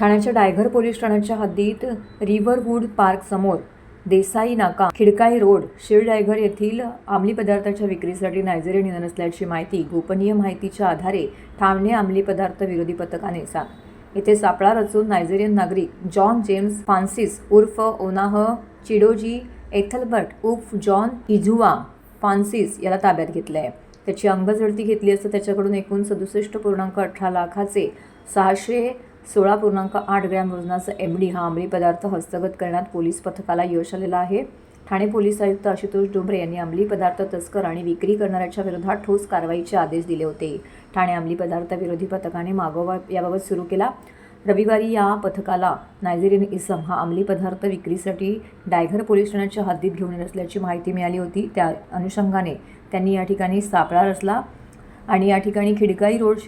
ठाण्याच्या डायघर पोलीस ठाण्याच्या हद्दीत रिव्हरवूड पार्क समोर देसाई नाका, खिडकाई रोड, शिळडायघर येथील अंमली पदार्थाच्या विक्रीसाठी नायजेरियन येणार असल्याची माहिती गोपनीय माहितीच्या आधारे ठाणे अंमली पदार्थ विरोधी पथकाने येथे सापळा रचून नायजेरियन नागरिक जॉन जेम्स फ्रान्सिस उर्फ ओनाह चिडोजी एथलबर्ट उर्फ जॉन इझुआ फ्रान्सिस याला ताब्यात घेतले आहे। त्याची अंगझडती घेतली असता त्याच्याकडून एकूण 67.18 लाखाचे 616.8 ग्रॅम वजनाचा MD हा अंमली पदार्थ हस्तगत करण्यात पोलीस पथकाला यश आलेलं आहे। ठाणे पोलीस आयुक्त आशुतोष डोंबरे यांनी अंमली पदार्थ तस्कर आणि विक्री करणाऱ्याच्या विरोधात ठोस कारवाईचे आदेश दिले होते। ठाणे अंमली पदार्थ विरोधी पथकाने मागोवा याबाबत सुरू केला। रविवारी या पथकाला नायजेरियन इसम हा अंमली पदार्थ विक्रीसाठी डायघर पोलीस ठाण्याच्या हद्दीत घेऊन येत असल्याची माहिती मिळाली होती। त्या अनुषंगाने त्यांनी या ठिकाणी सापळा रचला आणि या ठिकाणी खिडकाई रोड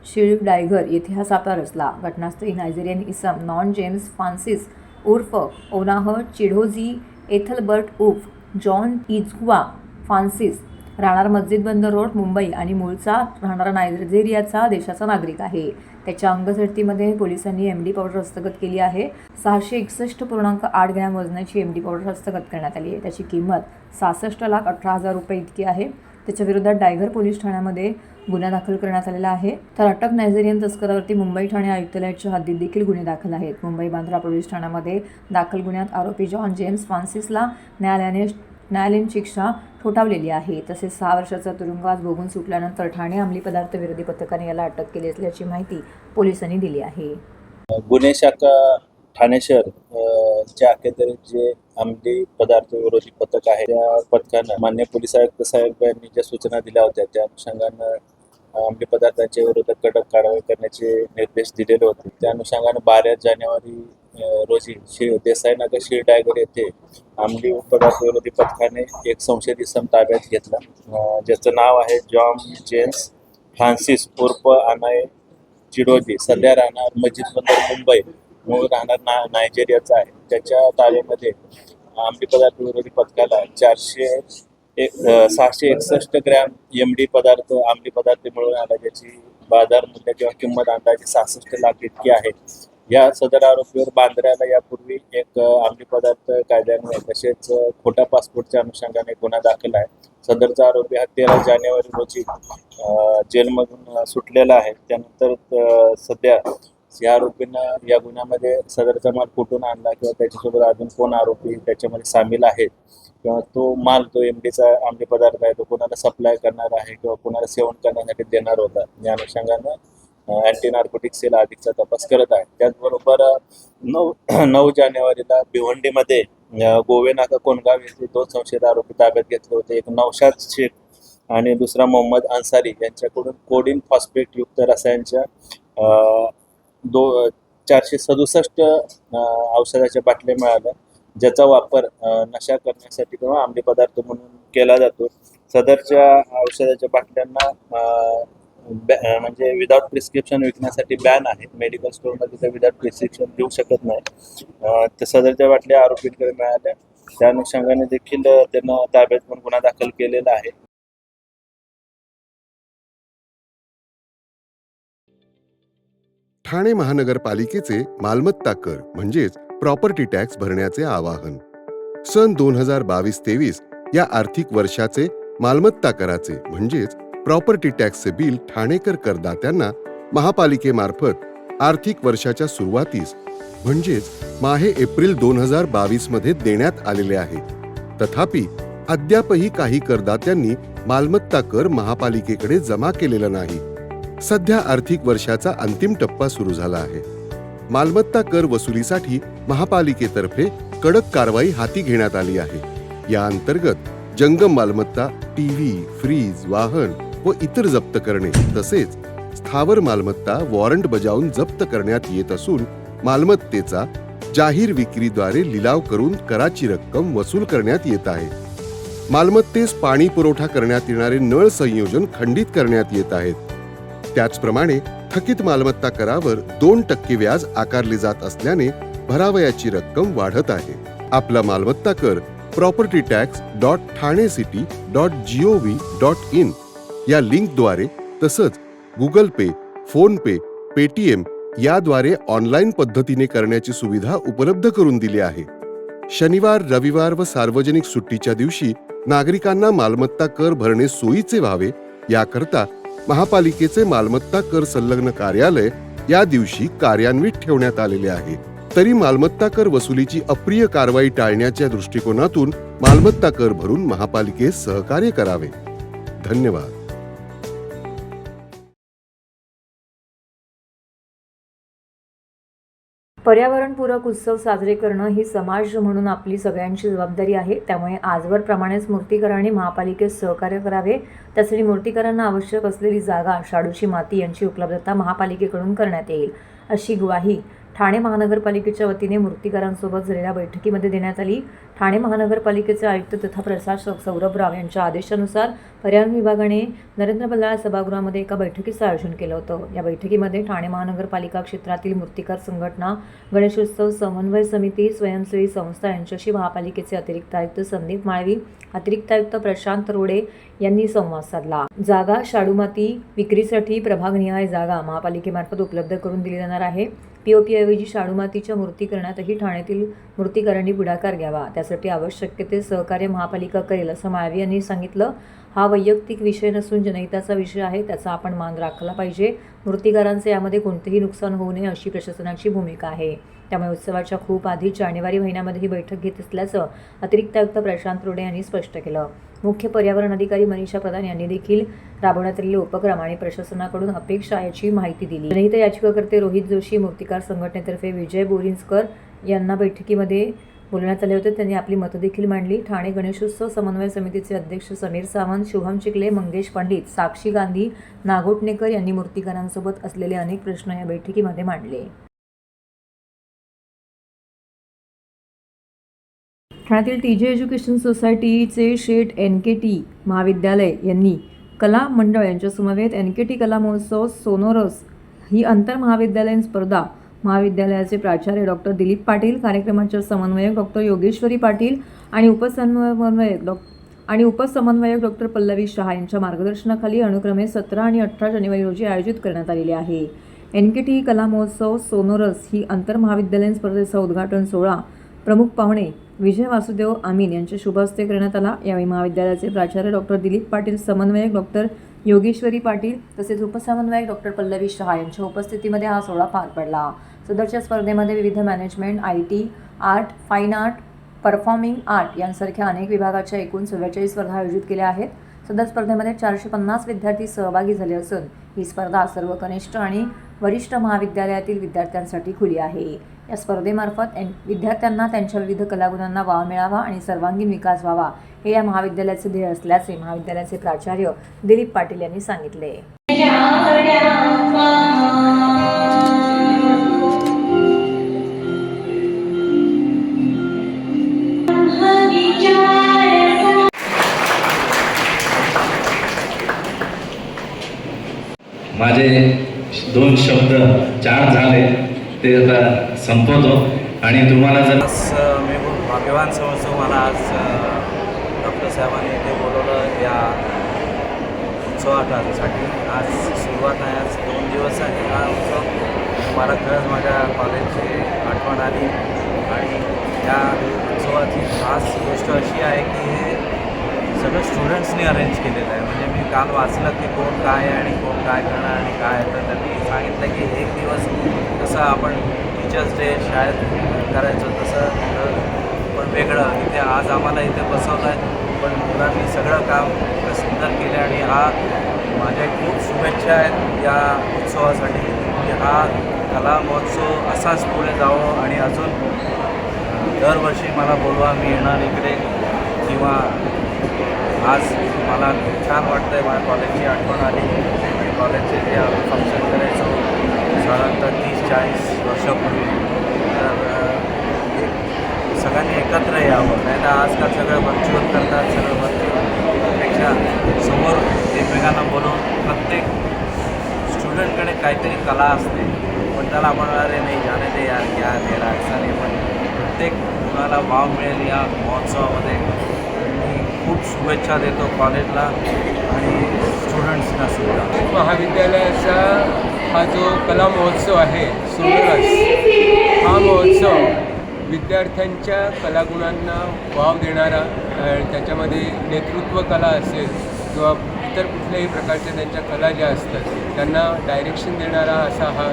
शिळडायघर येथे हा सापळा रचला। घटनास्थळी नायजेरियन इसम नॉन जेम्स फ्रान्सिस उर्फ ओनाह चिडोजी एथलबर्ट उर्फ जॉन इझुआ फ्रान्सिस राहणार मस्जिद बंदर रोड मुंबई आणि मूळचा राहणारा नायजेरियाचा देशाचा नागरिक आहे। त्याच्या अंगझडतीमध्ये पोलिसांनी MD पावडर हस्तगत केली आहे। 661.8 ग्रॅम वजनाची MD पावडर हस्तगत करण्यात आली आहे। त्याची किंमत 66,18,000 रुपये इतकी आहे। त्याच्या विरोधात डायघर पोलीस ठाण्यामध्ये गुन्हा दाखल करण्यात आलेला आहे। तर अटक नायजेरियन तस्करावरती मुंबई ठाणे आयुक्तालयाच्या हद्दीत देखील गुन्हे दाखल आहेत। मुंबई बांद्रा पोलीस ठाण्यामध्ये दाखल गुन्ह्यात आरोपी जॉन जेम्स फ्रान्सिसला न्यायालयीन शिक्षा ठोठावलेली आहे। तसेच 6 वर्षाचा तुरुंगवास भोगून सुटल्यानंतर ठाणे अंमली पदार्थ विरोधी पथकाने याला अटक केली असल्याची माहिती पोलिसांनी दिली आहे। गुन्हे शाखा ठाणे शहर च्या अखत्यारीत जे अंमली पदार्थ विरोधी पथक आहे त्या पथकानं मान्य पोलीस आयुक्त साहेब यांनी ज्या सूचना दिल्या होत्या त्या अनुषंगानं अंमली पदार्थांच्या विरोधात कडक कारवाई करण्याचे निर्देश दिलेले होते। त्या अनुषंगानं 12 जानेवारी रोजी देसाई नाका शिळडायघर येथे अंमली पदार्थ विरोधी पथकाने एक संशयित इसम ताब्यात घेतला, ज्याचं नाव आहे जॉन जेम्स फ्रान्सिस उर्फ अनाय चिडोजी, सध्या राहणार मस्जिद बंदर मुंबई, मूळ राहणार नायजेरियाचा आहे। त्याच्या ताब्यामध्ये अंमली पदार्थ विरोधी पथकाला 661 ग्रॅम MD पदार्थ अंमली पदार्थ मिळून आला, ज्याची बाजार मूल्य किंवा किंमत अंदाजे 66 लाख इतकी आहे। या सदर आरोपीवर बांद्र्याला यापूर्वी एक अंमली पदार्थ कायद्याने तसेच खोटा पासपोर्टच्या अनुषंगाने गुन्हा दाखल आहे। सदरचा आरोपी हा 13 जानेवारी रोजी जेलमधून सुटलेला आहे। त्यानंतर सध्या या आरोपींना या गुन्ह्यामध्ये सदरचा माल कुठून आणला किंवा त्याच्यासोबत अजून कोण आरोपी त्याच्यामध्ये सामील आहेत किंवा तो माल जो MDचा अंमली पदार्थ आहे तो कोणाला सप्लाय करणार आहे किंवा कोणाला सेवन करण्यासाठी देणार होता, या अनुषंगानं अँटी नार्कोटिक सेल अधिकचा तपास करत आहे। त्याचबरोबर 9 जानेवारीला भिवंडीमध्ये गोवे नाका कोणगाव येथे 2 संशयित आरोपी ताब्यात घेतले होते। एक नौशाद शेख आणि दुसरा मोहम्मद अन्सारी यांच्याकडून कोडिन फॉस्फेट युक्त रसायनच्या 467 औषधाच्या बाटल्या मिळाल्या, ज्याचा वापर नशा करण्यासाठी किंवा अंमली पदार्थ म्हणून केला जातो। सदरच्या औषधाच्या बाटल्यांना म्हणजे विदाउट प्रिस्क्रिप्शन विकण्यासाठी बॅन आहे। मेडिकल स्टोअरमध्ये ते विदाउट प्रिस्क्रिप्शन देऊ शकत नाही। तर सदरच्या बाटल्या आरोपींकडे मिळाल्या, त्या अनुषंगाने देखील त्यांना ताब्यात घेऊन गुन्हा दाखल केलेला आहे। ठाणे महानगरपालिकेचे मालमत्ता कर म्हणजेच प्रॉपर्टी टॅक्स भरण्याचे आवाहन। सन 2022-23 या आर्थिक वर्षाचे मालमत्ता कराचे म्हणजेच प्रॉपर्टी टॅक्सचे बिल ठाणेकर करदात्यांना महापालिकेमार्फत आर्थिक वर्षाच्या सुरुवातीस म्हणजेच माहे एप्रिल 2022 मध्ये देण्यात आलेले आहे। तथापि अद्यापही काही करदात्यांनी मालमत्ता कर महापालिकेकडे जमा केलेला नाही। सध्या आर्थिक वर्षाचा अंतिम टप्पा सुरू झाला आहे। मालमत्ता कर वसुलीसाठी महापालिकेतर्फे कडक कारवाई हाती घेण्यात आली आहे। या अंतर्गत जंगम मालमत्ता, टीव्ही, फ्रीज, वाहन व इतर जप्त करणे तसेच स्थावर मालमत्ता वॉरंट बजावून जप्त करण्यात येत असून मालमत्तेचा जाहीर विक्रीद्वारे लिलाव करून कराची रक्कम वसूल करण्यात येत आहे। मालमत्तेस पाणी पुरवठा करण्यात येणारे नळ संयोजन खंडित करण्यात येत आहेत। त्याचप्रमाणे थकीत मालमत्ता करावर 2% व्याज आकारले जात असल्याने भरावयाची रक्कम वाढत आहे। आपला मालमत्ता कर propertytax.thanecity.gov.in या लिंकद्वारे तसंच गुगल पे, फोन पे, पेटीएम याद्वारे ऑनलाईन पद्धतीने करण्याची सुविधा उपलब्ध करून दिली आहे. शनिवार, रविवार व सार्वजनिक सुट्टीच्या दिवशी नागरिकांना मालमत्ता कर भरणे सोयीचे व्हावे याकरता महापालिकेचे मालमत्ता कर संलग्न कार्यालय या दिवशी कार्यान्वित ठेवण्यात आलेले आहे. तरी मालमत्ता कर वसुलीची अप्रिय कारवाई टाळण्याच्या दृष्टिकोनातून मालमत्ता कर भरून महापालिकेस सहकार्य करावे. धन्यवाद. पर्यावरणपूरक उत्सव साजरे करणं ही समाज म्हणून आपली सगळ्यांची जबाबदारी आहे. त्यामुळे आजवर प्रमाणेच मूर्तिकारांनी महापालिकेस सहकार्य करावे. त्यासाठी मूर्तिकारांना आवश्यक असलेली जागा, शाडूची माती यांची उपलब्धता महापालिकेकडून करण्यात येईल, अशी ग्वाही ठाणे महानगरपालिकेच्या वतीने मूर्तिकारांसोबत झालेल्या बैठकीमध्ये देण्यात आली. ठाणे महानगरपालिकेचे आयुक्त तथा प्रशासक सौरभ राव यांच्या आदेशानुसार पर्यावरण विभागाने नरेंद्र बल्लाळ सभागृहामध्ये एका बैठकीचं आयोजन केलं होतं. या बैठकीमध्ये ठाणे महानगरपालिका क्षेत्रातील मूर्तिकार संघटना, गणेशोत्सव समन्वय समिती, स्वयंसेवी संस्था यांच्याशी महापालिकेचे अतिरिक्त आयुक्त संदीप माळवी, अतिरिक्त आयुक्त प्रशांत रोडे यांनी संवाद साधला. जागा, शाडूमाती विक्रीसाठी प्रभागनिहाय जागा महापालिकेमार्फत उपलब्ध करून दिली जाणार आहे. पीओपी ऐवजी शाडूमातीच्या मूर्ती करण्यातही ठाण्यातील मूर्तिकारांनी पुढाकार घ्यावा. त्यासाठी आवश्यक ते सहकार्य महापालिका करेल, असं माळवी यांनी सांगितलं. हा वैयक्तिक विषय नसून जनहिताचा विषय आहे, त्याचा आपण मान राखला पाहिजे. मूर्तिकारांचे यामध्ये कोणतेही नुकसान होऊ नये अशी प्रशासनाची भूमिका आहे. त्यामुळे उत्सवाच्या खूप आधी जानेवारी महिन्यामध्ये ही बैठक घेत असल्याचं अतिरिक्त आयुक्त प्रशांत रोडे यांनी स्पष्ट केलं. मुख्य पर्यावरण अधिकारी मनीषा प्रधान यांनी देखील राबवण्यात आलेले उपक्रम आणि प्रशासनाकडून अपेक्षा याची माहिती दिली. जनहित याचिकाकर्ते रोहित जोशी, मूर्तिकार संघटनेतर्फे विजय बोरिंजकर यांना बैठकीमध्ये बोलण्यात आले होते. त्यांनी आपली मतं देखील मांडली. ठाणे गणेशोत्सव समन्वय समितीचे अध्यक्ष समीर सावंत, शुभम चिखले, मंगेश पंडित, साक्षी गांधी, नागोटणेकर यांनी मूर्तिकारांसोबत असलेले अनेक प्रश्न या बैठकीमध्ये मांडले. ठाण्यातील टीजे एज्युकेशन सोसायटीचे शेठ NKT महाविद्यालय यांनी कला मंडळ यांच्या समवेत NKT कला महोत्सव सोनोरस ही आंतर महाविद्यालयीन स्पर्धा महाविद्यालयाचे प्राचार्य डॉक्टर दिलीप पाटील, कार्यक्रमाच्या समन्वयक डॉक्टर योगेश्वरी पाटील आणि उपसमन्वयक डॉक्टर पल्लवी शहा यांच्या मार्गदर्शनाखाली अनुक्रमे 17 आणि 18 जानेवारी रोजी आयोजित करण्यात आलेले आहे. NKT कला महोत्सव सोनोरस ही आंतर महाविद्यालयीन स्पर्धेचा उद्घाटन सोहळा प्रमुख पाहुणे विजय वासुदेव आमीन यांच्या शुभ हस्ते करण्यात आला. यावेळी महाविद्यालयाचे प्राचार्य डॉक्टर दिलीप पाटील, समन्वयक डॉक्टर योगेश्वरी पाटील तसेच उपसमन्वयक डॉक्टर पल्लवी शहा यांच्या उपस्थितीमध्ये हा सोहळा पार पडला. सदरच्या स्पर्धेमध्ये विविध management, IT, art, fine art, performing art यांसारख्या अनेक विभागाच्या एकूण 44 स्पर्धा आयोजित केल्या आहेत. सदर स्पर्धेमध्ये 450 विद्यार्थी सहभागी झाले असून ही स्पर्धा सर्व कनिष्ठ आणि वरिष्ठ महाविद्यालयातील विद्यार्थ्यांसाठी खुली आहे. या स्पर्धेमार्फत विद्यार्थ्यांना त्यांच्या विविध कलागुणांना वाव मिळावा आणि सर्वांगीण विकास व्हावा, हे या महाविद्यालयाचे ध्येय असल्याचे महाविद्यालयाचे प्राचार्य दिलीप पाटील यांनी सांगितले. माझे 2 शब्द 4 झाले ते आता संपवतो आणि तुम्हाला जर मी खूप भाग्यवान समजतो. मला आज डॉक्टर साहेबांनी इथे बोलवलं या उत्सवासाठी. आज सुरुवात आहे, आज 2 दिवस आहे हा उत्सव. मला खरंच माझ्या कॉलेजची आठवण आली आणि या उत्सवाची खास गोष्ट अशी आहे की हे सगळं स्टुडंट्सनी अरेंज केलेलं आहे. म्हणजे मी काल वाचलं की कोण काय आहे आणि कोण काय करणार आणि काय, तर त्यांनी सांगितलं की एक दिवस जसं आपण टीचर्स डे शाळेत करायचं तसं पण वेगळं इथे आज आम्हाला इथे बसवलं आहे. पण मुलांनी सगळं काम सुंदर केलं आणि हा माझ्या खूप शुभेच्छा आहेत या उत्सवासाठी की हा कला महोत्सव असाच पुढे जावं आणि अजून दरवर्षी मला बोलवा, मी येणार इकडे. किंवा आज मला खूप छान वाटतं आहे, माझ्या कॉलेजची आठवण आली आणि कॉलेजचे जे आम्ही फंक्शन करायचो साधारणतः 30-40 वर्षापूर्वी, तर सगळ्यांनी एकत्र यावं. नाही तर आजकाल सगळं व्हर्च्युअल करतात. सगळं व्हर्च्युअलपेक्षा समोर एकमेकांना बोलवून प्रत्येक स्टुडंटकडे काहीतरी कला असते, पण त्याला आपण अरे नाही जाणे दे यार क्या दे रहा ऐसा नाही. पण प्रत्येक मुलाला वाव मिळेल या महोत्सवामध्ये. मी खूप शुभेच्छा देतो कॉलेजला आणि स्टुडंट्सना सुद्धा. महाविद्यालयाचा हा जो कला महोत्सव आहे सोनरस, हा महोत्सव विद्यार्थ्यांच्या कलागुणांना वाव देणारा, त्याच्यामध्ये नेतृत्व कला असेल किंवा इतर कुठल्याही प्रकारच्या त्यांच्या कला ज्या असतात त्यांना डायरेक्शन देणारा असा हा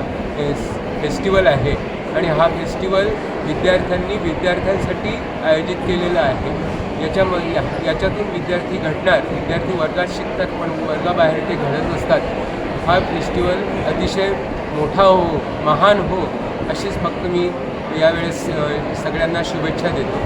फेस्टिवल आहे. आणि हा फेस्टिवल विद्यार्थ्यांसाठी आयोजित केलेला आहे. याच्यातून विद्यार्थी घडणार, विद्यार्थी वर्गात शिकतात पण वर्गाबाहेर ते घडत नसतात. हा फेस्टिवल अतिशय मोठा हो, महान हो, अशीच फक्त मी यावेळेस सगळ्यांना शुभेच्छा देतो.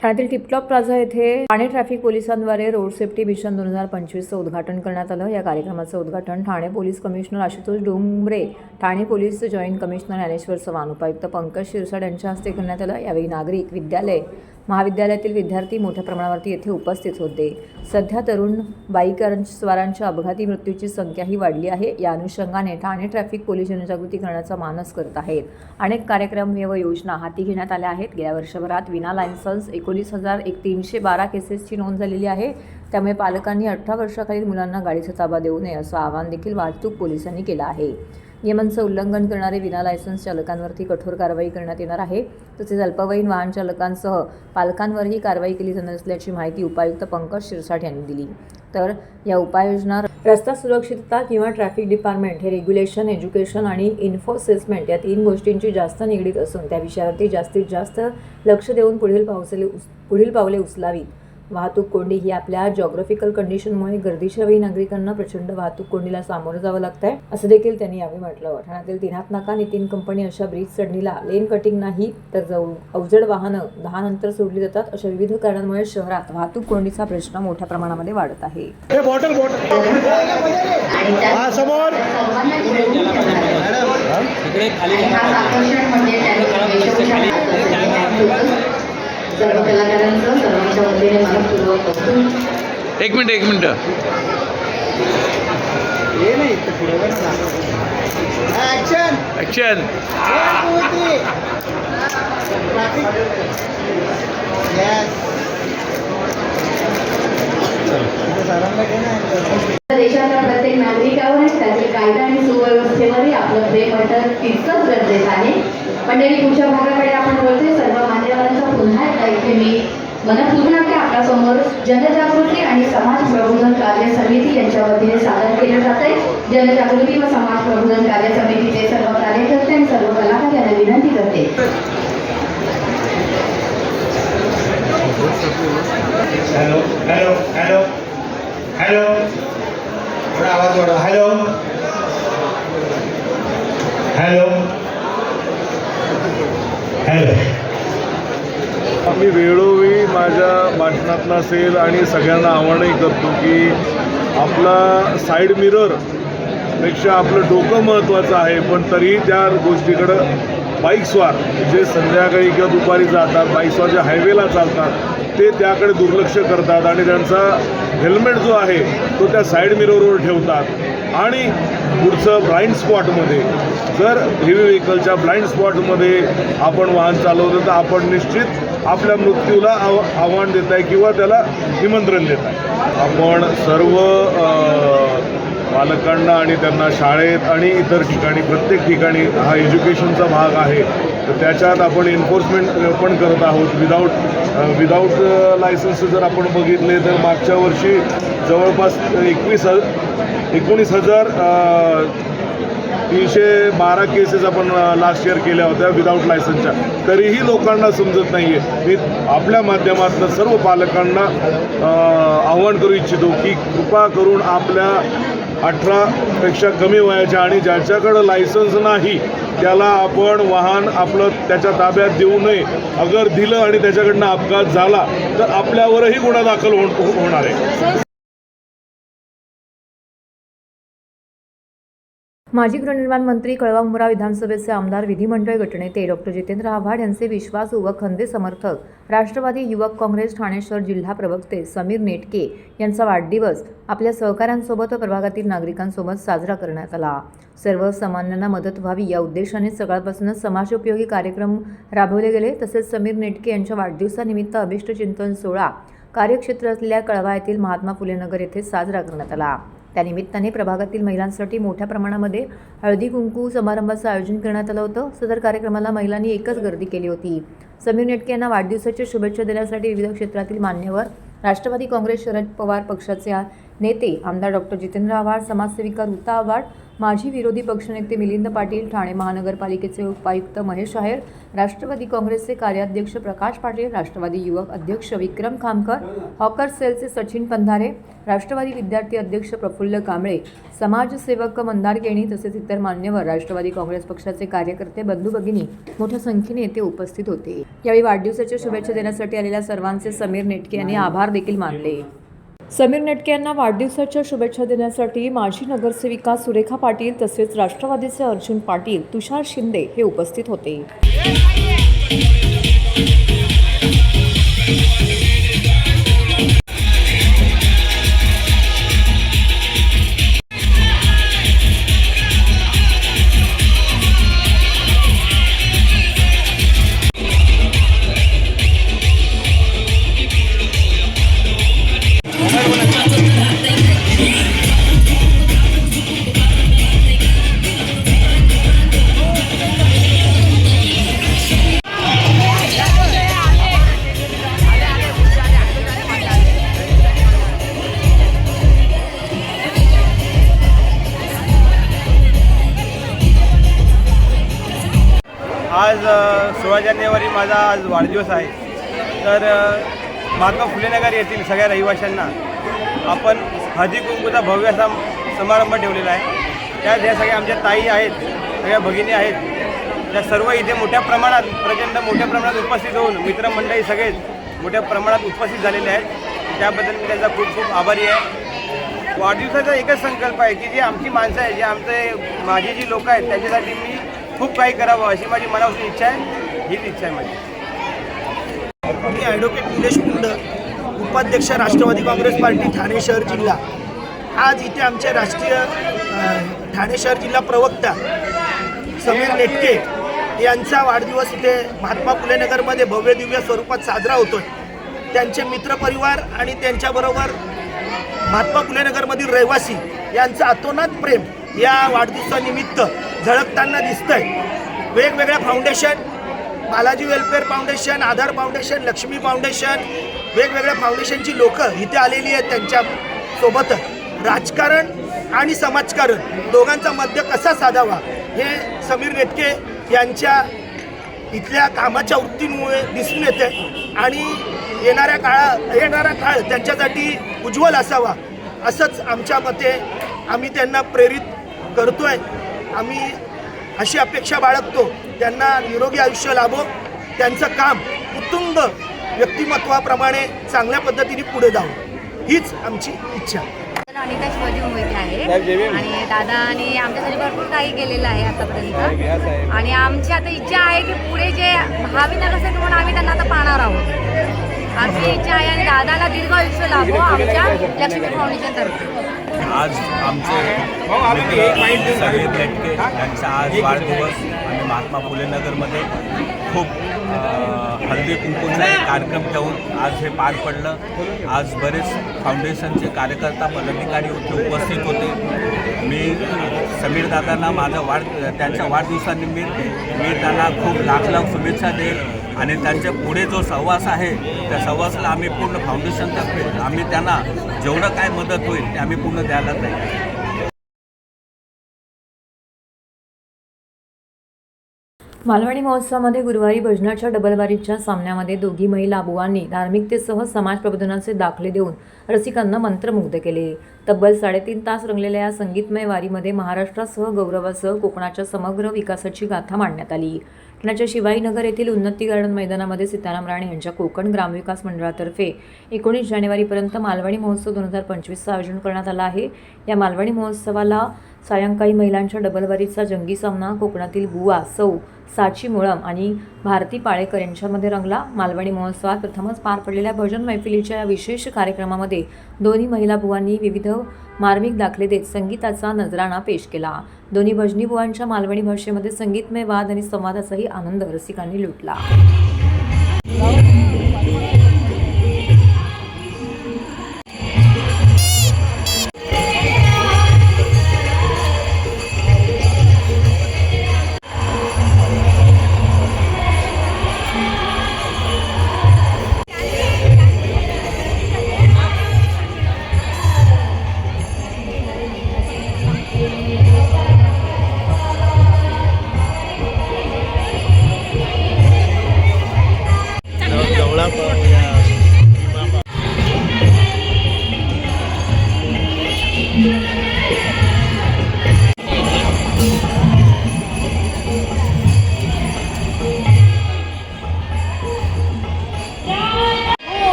ठाण्यातील टिपटॉप प्लाझा येथे ठाणे ट्रॅफिक पोलिसांद्वारे रोड सेफ्टी मिशन 2025चं उद्घाटन करण्यात आलं. या कार्यक्रमाचं उद्घाटन Thane police commissioner Ashutosh Dombare, Thane police joint commissioner Dnyaneshwar Chavan, उपायुक्त पंकज शिरसाट यांच्या हस्ते करण्यात आलं. यावेळी नागरिक, विद्यालय, महाविद्यालयातील विद्यार्थी मोठ्या प्रमाणावरती येथे उपस्थित होते. सध्या तरुण बाईकस्वारांच्या अपघाती मृत्यूची संख्याही वाढली आहे. या अनुषंगाने ठाणे ट्रॅफिक पोलीस जनजागृती करण्याचा मानस करत आहेत. अनेक कार्यक्रम व योजना हाती घेण्यात आल्या आहेत. गेल्या वर्षभरात विना लायसन्स 19,312 केसेसची नोंद झालेली आहे. त्यामुळे पालकांनी 18 वर्षाखालील मुलांना गाडीचा ताबा देऊ नये असं आवाहन देखील वाहतूक पोलिसांनी केलं आहे. नियमांचं उल्लंघन करणारे विना लायसन्स चालकांवरती कठोर कारवाई करण्यात येणार आहे. तसेच अल्पवयीन वाहन चालकांसह पालकांवरही कारवाई केली जाणार असल्याची माहिती उपायुक्त पंकज शिरसाट यांनी दिली. तर या उपाययोजना रस्ता सुरक्षितता किंवा ट्रॅफिक डिपार्टमेंट हे रेग्युलेशन, एज्युकेशन आणि इन्फोर्समेंट या 3 गोष्टींची जास्त निगडीत असून त्या विषयावरती जास्तीत जास्त लक्ष देऊन पुढील पावले उचलावीत. वाहतूक कोंडी ही आपल्या जॉग्राफिकल कंडिशनमुळे गर्दीच्या वेळी नागरिकांना प्रचंड वाहतूक कोंडीला सामोरं जावं लागतं आहे असं देखील त्यांनी यावेळी म्हटलं. ठाण्यातील तिन्हात नाका नितीन कंपनी अशा ब्रिज चढणीला लेन कटिंग नाही तर अवजड वाहनं 10 नंतर सोडली जातात. अशा विविध कारणांमुळे शहरात वाहतूक कोंडीचा प्रश्न मोठ्या प्रमाणामध्ये वाढत आहे. सर्व कलाकारांचं सर्वांच्या वतीने मनपूर्वक एक मिनिट ॲक्शन. देशाच्या प्रत्येक नागरिकावर त्यातील कायदा आणि सुव्यवस्थेवरही आपलं प्रेम असणं तितकंच गरजेचं आहे. मंडळी, पुढच्या भागाकडे आपण बोलतोय. सर्व मान्यवरांचा पुन्हा एकदा इथे मी मनपूर्वक आपल्यासमोर जनजागृती आणि समाज प्रबोधन कार्य समिती यांच्या वतीने सादर केलं जात आहे. जनजागृती व समाज प्रबोधन कार्य समितीचे सर्व कार्यकर्ते आणि सर्व कलाकार यांना विनंती करते. हॅलो हॅलो हॅलो हॅलो, थोडा आवाज वाढवा. Hello hello hello. मी वेळोवेळी माझ्या भाषणातला असेल आणि सगळ्यांना आवाहनही करतो की आपला साईड मिरर पेक्षा आपलं डोकं महत्त्वाचं आहे. पण तरीही त्या गोष्टीकडं बाईकस्वार जे संध्याकाळी किंवा दुपारी जातात, बाईकस्वार जे हायवेला चालतात ते त्याकडे दुर्लक्ष करतात आणि त्यांचा हेल्मेट जो आहे तो त्या साईड मिररवर ठेवतात. आणि पुढचं ब्लाइंड स्पॉटमध्ये, जर हेवी व्हेकलच्या ब्लाइंड स्पॉटमध्ये आपण वाहन चालवलं तर आपण निश्चित आपल्या मृत्यूला आव्हान देत आहे किंवा त्याला निमंत्रण देत आहे. आपण सर्व पालकांना आणि त्यांना शाळेत आणि इतर ठिकाणी, प्रत्येक ठिकाणी हा एज्युकेशनचा भाग आहे, तर त्याच्यात आपण एन्फोर्समेंट पण करत आहोत. विदाऊट लायसन्स जर आपण बघितले तर मागच्या वर्षी जवळपास 19,312 केसेस आपण लास्ट इयर केल्या होत्या विदाऊट लायसन्सच्या. तरीही लोकांना समजत नाही आहे. मी आपल्या माध्यमातून सर्व पालकांना आवाहन करू इच्छितो की कृपा करून आपल्या 18पेक्षा कमी वयाच्या आणि ज्याच्याकडं लायसन्स नाही त्याला आपण वाहन आपलं त्याच्या ताब्यात देऊ नये. अगर दिलं आणि त्याच्याकडनं अपघात झाला तर आपल्यावरही गुन्हा दाखल होणार आहे. माजी गृहनिर्माण मंत्री, कळवा मुंब्रा विधानसभेचे आमदार, विधिमंडळ गटनेते डॉक्टर जितेंद्र आव्हाड यांचे विश्वासू व खंदे समर्थक, राष्ट्रवादी युवक काँग्रेस ठाणे शहर जिल्हा प्रवक्ते समीर नेटके यांचा वाढदिवस आपल्या सहकाऱ्यांसोबत व प्रभागातील नागरिकांसोबत साजरा करण्यात आला. सर्वसामान्यांना मदत व्हावी या उद्देशाने सकाळपासूनच समाजोपयोगी कार्यक्रम राबवले गेले. तसेच समीर नेटके यांच्या वाढदिवसानिमित्त अभिष्ट चिंतन सोहळा कार्यक्षेत्र असलेल्या कळवा येथील महात्मा फुले नगर येथे साजरा करण्यात आला। त्यानिमित्ताने प्रभागातील महिलांसाठी मोठ्या प्रमाणामध्ये हळदी कुंकू समारंभाचं आयोजन करण्यात आलं होतं। सदर कार्यक्रमाला महिलांनी एकच गर्दी केली होती। समीर नेटके यांना वाढदिवसाच्या शुभेच्छा देण्यासाठी विविध क्षेत्रातील मान्यवर, राष्ट्रवादी काँग्रेस शरद पवार पक्षाचे नेते आमदार डॉक्टर जितेंद्र आव्हाड, समाजसेविका ऋता आव्हाड, माजी विरोधी पक्षनेते मिलिंद पाटील, ठाणे महानगरपालिकेचे उपायुक्त महेश आहेर, राष्ट्रवादी काँग्रेसचे कार्याध्यक्ष प्रकाश पाटील, राष्ट्रवादी युवक अध्यक्ष विक्रम खामकर, हॉकर सेलचे सचिन पंधारे, राष्ट्रवादी विद्यार्थी अध्यक्ष प्रफुल्ल कांबळे, समाजसेवक मंदार केणी तसेच इतर मान्यवर, राष्ट्रवादी काँग्रेस पक्षाचे कार्यकर्ते, बंधू भगिनी मोठ्या संख्येने येथे उपस्थित होते। यावेळी वाढदिवसाच्या शुभेच्छा देण्यासाठी आलेल्या सर्वांचे समीर नेटके यांनी आभार देखील मानले। समीर नेटके यांना वाढदिवसाच्या शुभेच्छा देण्यासाठी माजी नगरसेविका सुरेखा पाटील तसेच राष्ट्रवादीचे अर्जुन पाटील, तुषार शिंदे हे उपस्थित होते। आज 16 जानेवारी माझा आज वाढदिवस आहे। तर महात्मा फुले नगर येथील सगळ्या रहिवाशांना आपण हळदी कुंकूचा भव्य असा समारंभ ठेवलेला आहे। त्यात ह्या सगळ्या आमच्या ताई आहेत, सगळ्या भगिनी आहेत, त्या सर्व इथे मोठ्या प्रमाणात प्रचंड मोठ्या प्रमाणात उपस्थित होऊन मित्रमंडळी सगळेच मोठ्या प्रमाणात उपस्थित झालेले आहेत। त्याबद्दल मी त्यांचा खूप खूप आभारी आहे। वाढदिवसाचा एकच संकल्प आहे की जी आमची माणसं आहेत, जे आमचे माझी जी लोक आहेत, त्याच्यासाठी मी खूप काही करावं अशी माझी मनापासून इच्छा आहे। हीच इच्छा आहे माझी। मी ॲडव्होकेट निलेश कुंड, उपाध्यक्ष राष्ट्रवादी काँग्रेस पार्टी ठाणे शहर जिल्हा। आज इथे आमचे राष्ट्रीय ठाणे शहर जिल्हा प्रवक्ता समीर नेटके यांचा वाढदिवस इथे महात्मा फुले नगरमध्ये भव्य दिव्य स्वरूपात साजरा होतोय। त्यांचे मित्रपरिवार आणि त्यांच्याबरोबर महात्मा फुले नगरमधील रहिवासी यांचं अतोनात प्रेम या वाढदिवसानिमित्त झळकताना दिसतंय। वेगवेगळ्या फाउंडेशन, बालाजी वेलफेअर फाउंडेशन, आधार फाउंडेशन, लक्ष्मी फाउंडेशन, वेगवेगळ्या फाउंडेशनची लोकं इथे आलेली आहेत। त्यांच्या सोबतच राजकारण आणि समाजकारण दोघांचा मध्य कसा साधावा हे समीर नेटके यांच्या इथल्या कामाच्या वृत्तीमुळे दिसून येते आणि येणारा काळ त्यांच्यासाठी उज्ज्वल असावा असंच आमच्या मते आम्ही त्यांना प्रेरित करतोय। आम्ही अशी अपेक्षा बाळगतो त्यांना निरोगी आयुष्य लाभो, त्यांचं काम उत्तुंग व्यक्तिमत्वाप्रमाणे चांगल्या पद्धतीने पुढे जावं हीच आमची इच्छा। अनिता शिवाजी मुंबईत आहे आणि दादाने आमच्यासाठी भरपूर काही केलेलं आहे आतापर्यंत आणि आमची आता इच्छा आहे की पुढे जे भावी नगरसेवक म्हणून आम्ही त्यांना आता पाहणार आहोत। आमची इच्छा आहे आणि दादाला दीर्घ आयुष्य लाभो आमच्या लक्ष्मी फाउंडेशन तर्फे। आज आमचे समीर नेटके यांचा आज वाढदिवस आणि महात्मा फुले नगरमध्ये खूप हळदी कुंकूचा एक कार्यक्रम ठेवून आज हे पार पडलं। आज बरेच फाउंडेशनचे कार्यकर्ता पदाधिकारी इथे उपस्थित होते। मी समीर दादांना त्यांच्या वाढदिवसानिमित्त मी त्यांना खूप लाख शुभेच्छा देईल आणि त्यांच्या पुढे जो सहवास आहे त्या सहवासाला आम्ही पूर्ण फाउंडेशनतर्फे आम्ही त्यांना जेवढं काय मदत होईल ते आम्ही पूर्ण द्यायला तयार। मालवणी महोत्सवामध्ये गुरुवारी भजनाच्या डबलबारीच्या सामन्यामध्ये दोघी महिला बुवांनी धार्मिकतेसह समाज प्रबोधनाचे दाखले देऊन रसिकांना मंत्रमुग्ध केले। तब्बल 3.5 तास रंगलेल्या या संगीतमय वारीमध्ये महाराष्ट्रासह गौरवासह कोकणाच्या समग्र विकासाची गाथा मांडण्यात आली। ठाण्याच्या शिवाईनगर येथील उन्नती गार्डन मैदानामध्ये सीताराम राणे यांच्या कोकण ग्रामविकास मंडळातर्फे 19 जानेवारीपर्यंत मालवणी महोत्सव 2025चं आयोजन करण्यात आलं आहे। या मालवणी महोत्सवाला सायंकाळी महिलांच्या डबलबारीचा जंगी सामना कोकणातील बुवा सौ साची मुळम आणि भारती पाळेकर यांच्यामध्ये रंगला। मालवणी महोत्सवात प्रथमच पार पडलेल्या भजन मैफिलीच्या या विशेष कार्यक्रमामध्ये दोन्ही महिला बुवांनी विविध मार्मिक दाखले देत संगीताचा नजराणा पेश केला। दोन्ही भजनी बुवांच्या मालवणी भाषेमध्ये संगीतमय वाद आणि संवादाचाही आनंद रसिकांनी लुटला।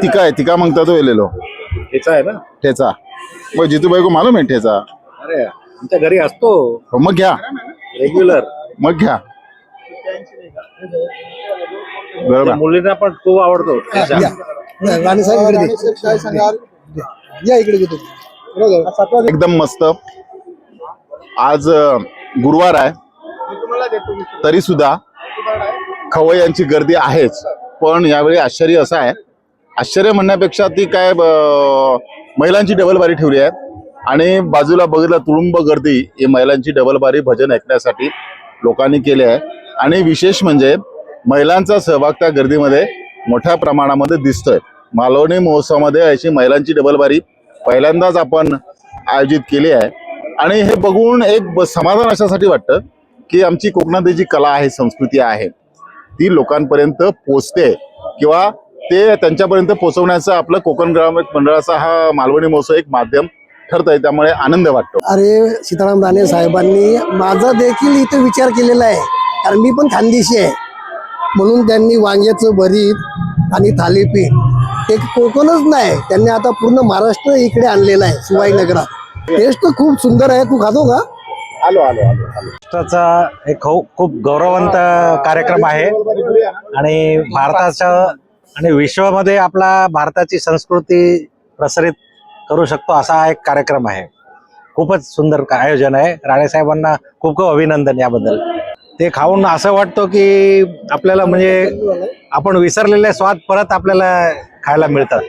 टिका है, टिका मांगता तो ये ले लो। ठेचा आहे ना? ठेचा वो जीतूबाई को मालूम है ठेचा? अरे आमच्या घरी असतो हो, मग घ्या, रेग्युलर. मग घ्या. बरोबर. मुलींना पण खूप आवडतो ठेचा. एकदम मस्त. आज गुरुवार आहे तरी सुद्धा खवय्यांची गर्दी आहेच. पण यावेळी आश्चर्य असं आहे, आश्चर्य म्हणण्यापेक्षा ती काय महिलांची डबल बारी ठेवली आहे आणि बाजूला बघितलं तुडुंब गर्दी ही महिलांची डबल बारी भजन ऐकण्यासाठी लोकांनी केले आहे. आणि विशेष म्हणजे महिलांचा सहभाग त्या गर्दीमध्ये मोठ्या प्रमाणामध्ये दिसतोय. मालवणी महोत्सवामध्ये अशी महिलांची डबल बारी पहिल्यांदाच आपण आयोजित केली आहे आणि हे बघून एक समाधान अशासाठी वाटतं की आमची कोकणातली जी कला आहे, संस्कृती आहे ती लोकांपर्यंत पोचते किंवा ते त्यांच्यापर्यंत पोहोचवण्याचा आपलं कोकण ग्रामीण मंडळाचा हा मालवणी महोत्सव एक माध्यम ठरत आहे. त्यामुळे आनंद वाटतो. अरे सीताराम राणे साहेबांनी माझा देखील इथे विचार केलेला आहे, कारण मी पण खानदेशी आहे. म्हणून त्यांनी वांग्याचं भरीत आणि थालीपीठ एक कोकणच नाही, त्यांनी आता पूर्ण महाराष्ट्र इकडे आणलेला आहे शिवाजीनगरात. टेस्ट खूप सुंदर आहे. तू खातो का? आलो. महाराष्ट्राचा एक खूप गौरववंत कार्यक्रम आहे आणि भारताच्या आणि विश्वामध्ये आपला भारताची संस्कृती प्रसारित करू शकतो असा एक कार्यक्रम आहे. खूपच सुंदर आयोजन आहे. राणेसाहेबांना खूप खूप अभिनंदन याबद्दल. ते खाऊन असं वाटतं की आपल्याला म्हणजे आपण विसरलेले स्वाद परत आपल्याला खायला मिळतात.